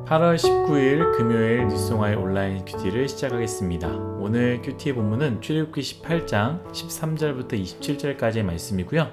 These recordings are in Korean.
8월 19일 금요일 뉴스송아의 온라인 큐티를 시작하겠습니다. 오늘 큐티의 본문은 출애굽기 18장 13절부터 27절까지의 말씀이고요.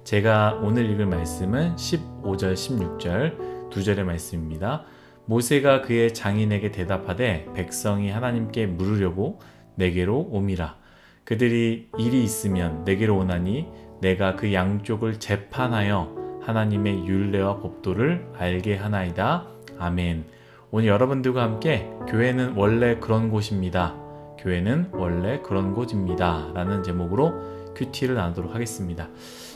제가 오늘 읽을 말씀은 15절, 16절 두 절의 말씀입니다. 모세가 그의 장인에게 대답하되 백성이 하나님께 물으려고 내게로 오미라. 그들이 일이 있으면 내게로 오나니 내가 그 양쪽을 재판하여 하나님의 율례와 법도를 알게 하나이다. 아멘. 오늘 여러분들과 함께 교회는 원래 그런 곳입니다. 교회는 원래 그런 곳입니다. 라는 제목으로 큐티를 나누도록 하겠습니다.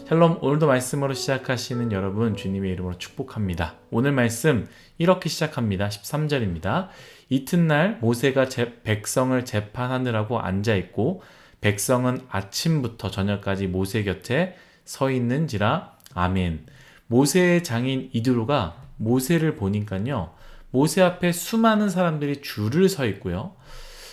샬롬, 오늘도 말씀으로 시작하시는 여러분 주님의 이름으로 축복합니다. 오늘 말씀 이렇게 시작합니다. 13절입니다. 이튿날 모세가 백성을 재판하느라고 앉아있고 백성은 아침부터 저녁까지 모세 곁에 서 있는지라. 아멘. 모세의 장인 이드로가 모세를 보니까요, 모세 앞에 수많은 사람들이 줄을 서 있고요,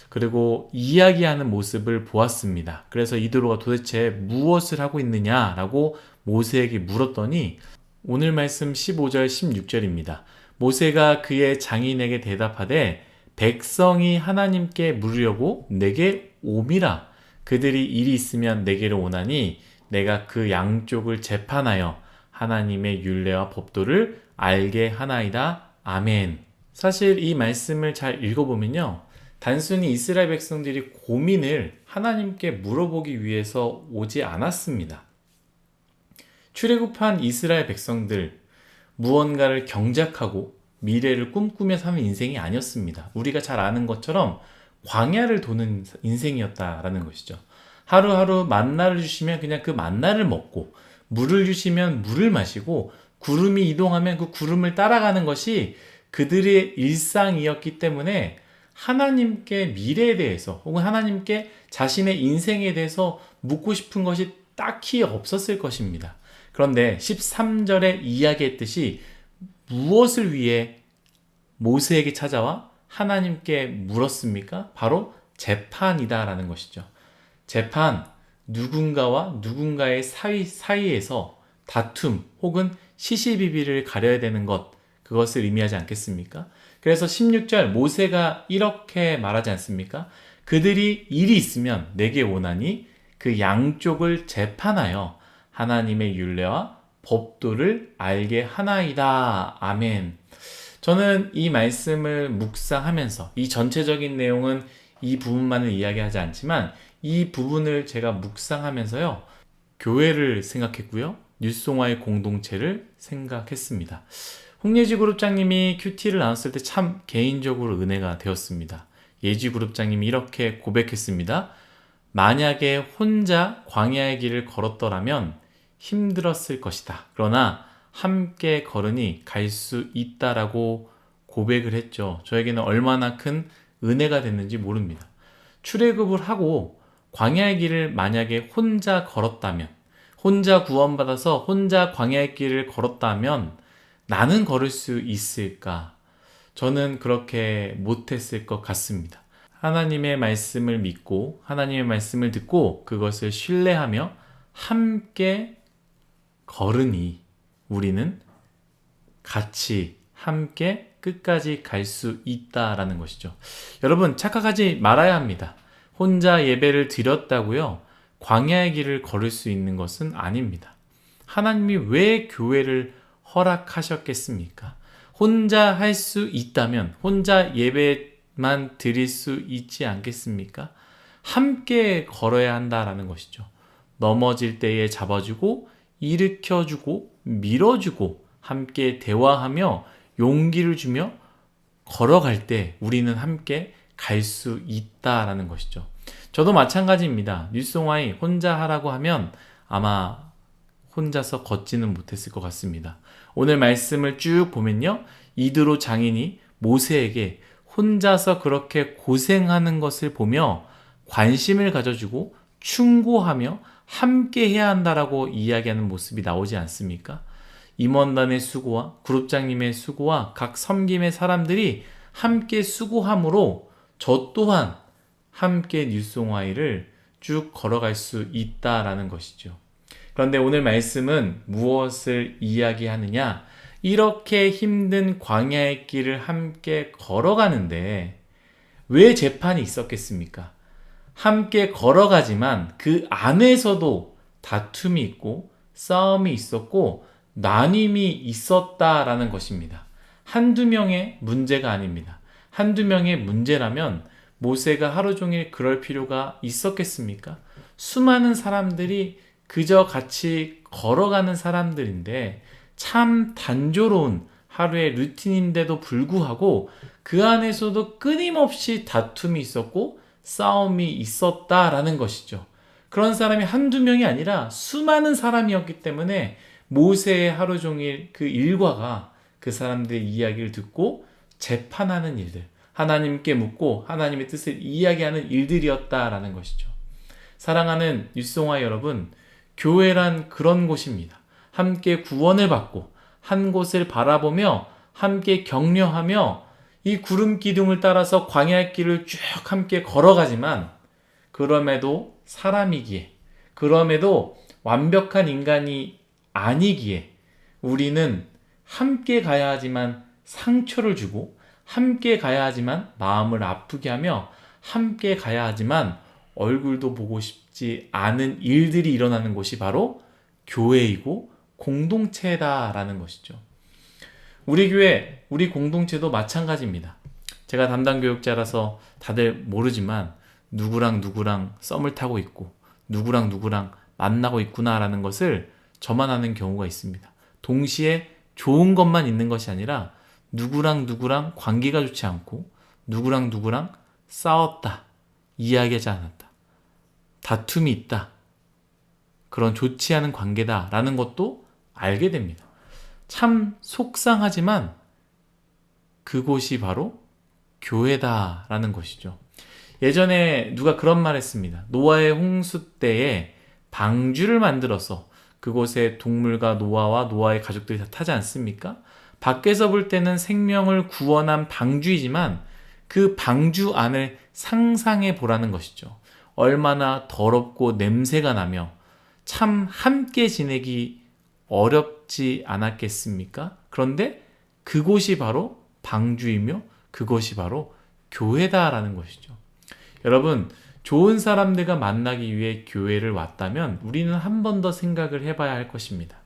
그리고 이야기하는 모습을 보았습니다. 그래서 이드로가 도대체 무엇을 하고 있느냐라고 모세에게 물었더니 오늘 말씀 15절 16절입니다. 모세가 그의 장인에게 대답하되 백성이 하나님께 물으려고 내게 오미라. 그들이 일이 있으면 내게로 오나니 내가 그 양쪽을 재판하여 하나님의 율례와 법도를 알게 하나이다. 아멘. 사실 이 말씀을 잘 읽어보면요, 단순히 이스라엘 백성들이 고민을 하나님께 물어보기 위해서 오지 않았습니다. 출애굽한 이스라엘 백성들, 무언가를 경작하고 미래를 꿈꾸며 사는 인생이 아니었습니다. 우리가 잘 아는 것처럼 광야를 도는 인생이었다라는 것이죠. 하루하루 만나를 주시면 그냥 그 만나를 먹고, 물을 주시면 물을 마시고, 구름이 이동하면 그 구름을 따라가는 것이 그들의 일상이었기 때문에 하나님께 미래에 대해서 혹은 하나님께 자신의 인생에 대해서 묻고 싶은 것이 딱히 없었을 것입니다. 그런데 13절에 이야기했듯이 무엇을 위해 모세에게 찾아와 하나님께 물었습니까? 바로 재판이다라는 것이죠. 재판, 누군가와 누군가의 사이에서 다툼 혹은 시시비비를 가려야 되는 것, 그것을 의미하지 않겠습니까? 그래서 16절 모세가 이렇게 말하지 않습니까? 그들이 일이 있으면 내게 오나니 그 양쪽을 재판하여 하나님의 율례와 법도를 알게 하나이다. 아멘. 저는 이 말씀을 묵상하면서, 이 전체적인 내용은 이 부분만을 이야기하지 않지만 이 부분을 제가 묵상하면서요, 교회를 생각했고요, 뉴스송아의 공동체를 생각했습니다. 홍예지 그룹장님이 큐티를 나눴을 때 참 개인적으로 은혜가 되었습니다. 예지 그룹장님이 이렇게 고백했습니다. 만약에 혼자 광야의 길을 걸었더라면 힘들었을 것이다. 그러나 함께 걸으니 갈 수 있다라고 고백을 했죠. 저에게는 얼마나 큰 은혜가 됐는지 모릅니다. 출애굽을 하고 광야의 길을 만약에 혼자 걸었다면, 혼자 구원받아서 혼자 광야의 길을 걸었다면 나는 걸을 수 있을까? 저는 그렇게 못했을 것 같습니다. 하나님의 말씀을 믿고 하나님의 말씀을 듣고 그것을 신뢰하며 함께 걸으니 우리는 같이 함께 끝까지 갈 수 있다라는 것이죠. 여러분, 착각하지 말아야 합니다. 혼자 예배를 드렸다고요, 광야의 길을 걸을 수 있는 것은 아닙니다. 하나님이 왜 교회를 허락하셨겠습니까? 혼자 할 수 있다면 혼자 예배만 드릴 수 있지 않겠습니까? 함께 걸어야 한다라는 것이죠. 넘어질 때에 잡아주고 일으켜주고 밀어주고 함께 대화하며 용기를 주며 걸어갈 때 우리는 함께 갈 수 있다라는 것이죠. 저도 마찬가지입니다. 뉴스송아이 혼자 하라고 하면 아마 혼자서 걷지는 못했을 것 같습니다. 오늘 말씀을 쭉 보면요, 이드로 장인이 모세에게 혼자서 그렇게 고생하는 것을 보며 관심을 가져주고 충고하며 함께 해야 한다라고 이야기하는 모습이 나오지 않습니까? 임원단의 수고와 그룹장님의 수고와 각 섬김의 사람들이 함께 수고함으로 저 또한 함께 뉴스송아이를 쭉 걸어갈 수 있다라는 것이죠. 그런데 오늘 말씀은 무엇을 이야기하느냐? 이렇게 힘든 광야의 길을 함께 걸어가는데 왜 재판이 있었겠습니까? 함께 걸어가지만 그 안에서도 다툼이 있고 싸움이 있었고 나눔이 있었다라는 것입니다. 한두 명의 문제가 아닙니다. 한두 명의 문제라면 모세가 하루 종일 그럴 필요가 있었겠습니까? 수많은 사람들이 그저 같이 걸어가는 사람들인데 참 단조로운 하루의 루틴인데도 불구하고 그 안에서도 끊임없이 다툼이 있었고 싸움이 있었다라는 것이죠. 그런 사람이 한두 명이 아니라 수많은 사람이었기 때문에 모세의 하루 종일 그 일과가 그 사람들의 이야기를 듣고 재판하는 일들, 하나님께 묻고 하나님의 뜻을 이야기하는 일들이었다라는 것이죠. 사랑하는 뉴스송화 여러분, 교회란 그런 곳입니다. 함께 구원을 받고 한 곳을 바라보며 함께 격려하며 이 구름 기둥을 따라서 광야의 길을 쭉 함께 걸어가지만 그럼에도 사람이기에, 그럼에도 완벽한 인간이 아니기에 우리는 함께 가야 하지만 상처를 주고 함께 가야 하지만 마음을 아프게 하며 함께 가야 하지만 얼굴도 보고 싶지 않은 일들이 일어나는 곳이 바로 교회이고 공동체다라는 것이죠. 우리 교회, 우리 공동체도 마찬가지입니다. 제가 담당 교육자라서 다들 모르지만 누구랑 누구랑 썸을 타고 있고 누구랑 누구랑 만나고 있구나라는 것을 저만 아는 경우가 있습니다. 동시에 좋은 것만 있는 것이 아니라 누구랑 누구랑 관계가 좋지 않고 누구랑 누구랑 싸웠다, 이야기하지 않았다, 다툼이 있다, 그런 좋지 않은 관계다라는 것도 알게 됩니다. 참 속상하지만 그곳이 바로 교회다라는 것이죠. 예전에 누가 그런 말 했습니다. 노아의 홍수 때에 방주를 만들어서 그곳에 동물과 노아와 노아의 가족들이 다 타지 않습니까? 밖에서 볼 때는 생명을 구원한 방주이지만 그 방주 안을 상상해 보라는 것이죠. 얼마나 더럽고 냄새가 나며 참 함께 지내기 어렵지 않았겠습니까? 그런데 그곳이 바로 방주이며 그것이 바로 교회다라는 것이죠. 여러분, 좋은 사람들과 만나기 위해 교회를 왔다면 우리는 한 번 더 생각을 해봐야 할 것입니다.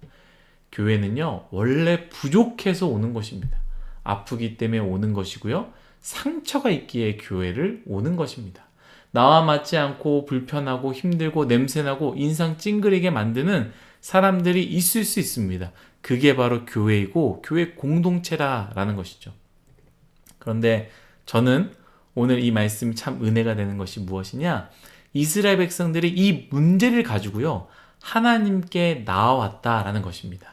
교회는요, 원래 부족해서 오는 것입니다. 아프기 때문에 오는 것이고요. 상처가 있기에 교회를 오는 것입니다. 나와 맞지 않고 불편하고 힘들고 냄새나고 인상 찡그리게 만드는 사람들이 있을 수 있습니다. 그게 바로 교회이고 교회 공동체라는 것이죠. 그런데 저는 오늘 이 말씀이 참 은혜가 되는 것이 무엇이냐? 이스라엘 백성들이 이 문제를 가지고요, 하나님께 나아왔다라는 것입니다.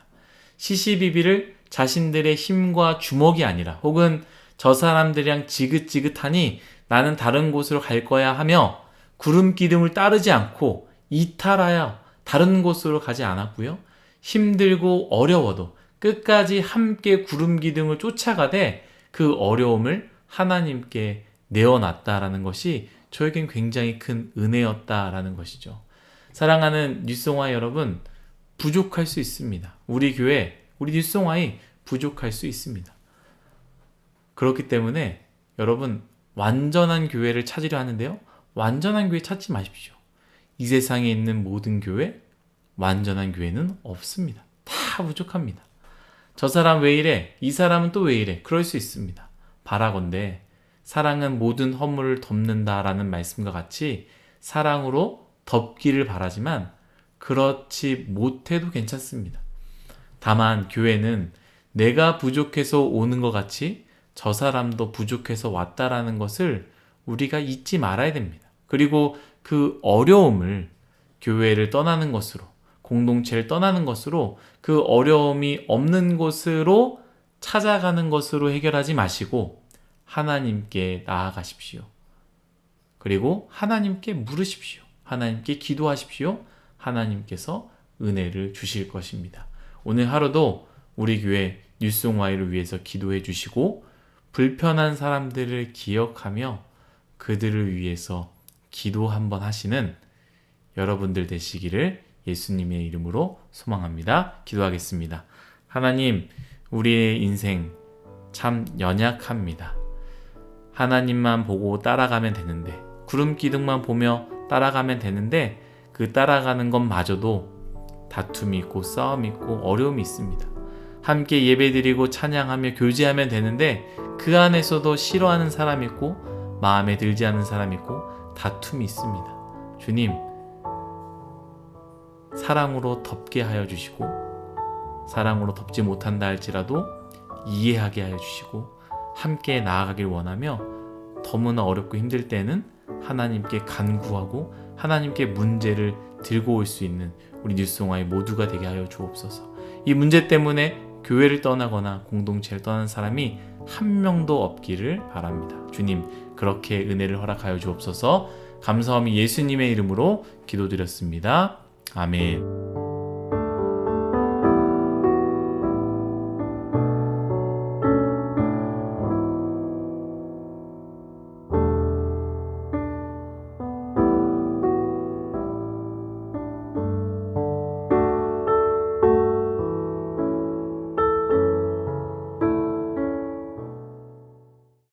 시시비비를 자신들의 힘과 주먹이 아니라 혹은 저 사람들이랑 지긋지긋하니 나는 다른 곳으로 갈 거야 하며 구름 기둥을 따르지 않고 이탈하여 다른 곳으로 가지 않았고요. 힘들고 어려워도 끝까지 함께 구름 기둥을 쫓아가되 그 어려움을 하나님께 내어놨다라는 것이 저에겐 굉장히 큰 은혜였다라는 것이죠. 사랑하는 뉴스송화 여러분, 부족할 수 있습니다. 우리 교회, 우리 뉴스송화이 부족할 수 있습니다. 그렇기 때문에 여러분, 완전한 교회를 찾으려 하는데요, 완전한 교회 찾지 마십시오. 이 세상에 있는 모든 교회, 완전한 교회는 없습니다. 다 부족합니다. 저 사람 왜 이래? 이 사람은 또 왜 이래? 그럴 수 있습니다. 바라건대 사랑은 모든 허물을 덮는다라는 말씀과 같이 사랑으로 덮기를 바라지만 그렇지 못해도 괜찮습니다. 다만 교회는 내가 부족해서 오는 것 같이 저 사람도 부족해서 왔다라는 것을 우리가 잊지 말아야 됩니다. 그리고 그 어려움을 교회를 떠나는 것으로, 공동체를 떠나는 것으로, 그 어려움이 없는 곳으로 찾아가는 것으로 해결하지 마시고 하나님께 나아가십시오. 그리고 하나님께 물으십시오. 하나님께 기도하십시오. 하나님께서 은혜를 주실 것입니다. 오늘 하루도 우리 교회 뉴스송화를 위해서 기도해 주시고 불편한 사람들을 기억하며 그들을 위해서 기도 한번 하시는 여러분들 되시기를 예수님의 이름으로 소망합니다. 기도하겠습니다. 하나님, 우리의 인생 참 연약합니다. 하나님만 보고 따라가면 되는데, 구름 기둥만 보며 따라가면 되는데, 그 따라가는 것마저도 다툼이 있고 싸움이 있고 어려움이 있습니다. 함께 예배드리고 찬양하며 교제하면 되는데, 그 안에서도 싫어하는 사람이 있고 마음에 들지 않는 사람이 있고 다툼이 있습니다. 주님, 사랑으로 덮게 하여 주시고, 사랑으로 덮지 못한다 할지라도 이해하게 하여 주시고, 함께 나아가길 원하며, 너무나 어렵고 힘들 때는 하나님께 간구하고 하나님께 문제를 들고 올 수 있는 우리 뉴스홍화의 모두가 되게 하여 주옵소서. 이 문제 때문에 교회를 떠나거나 공동체를 떠난 사람이 한 명도 없기를 바랍니다. 주님, 그렇게 은혜를 허락하여 주옵소서. 감사함이 예수님의 이름으로 기도드렸습니다. 아멘.